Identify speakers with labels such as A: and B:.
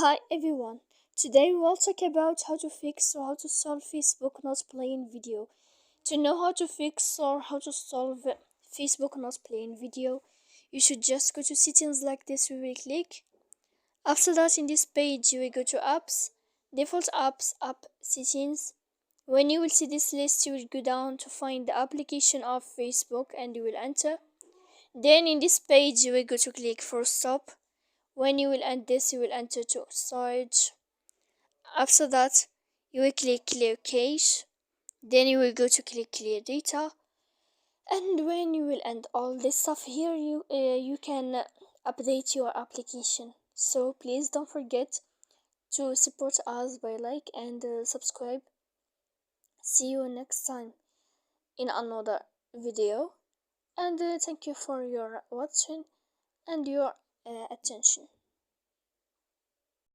A: Hi everyone. Today we will talk about how to fix or how to solve Facebook not playing video. To know how to fix or how to solve Facebook not playing video, you should just go to settings like this. We will click. After that, in this page, you will go to apps, default apps, app settings. When you will see this list, you will go down to find the application of Facebook and you will enter. Then in this page, you will go to click for stop. When you will end this, you will enter to storage. After that, you will click clear cache. Then you will go to click clear data. And when you will end all this stuff here, you can update your application. So please don't forget to support us by like and subscribe. See you next time in another video. And thank you for your watching and your attention.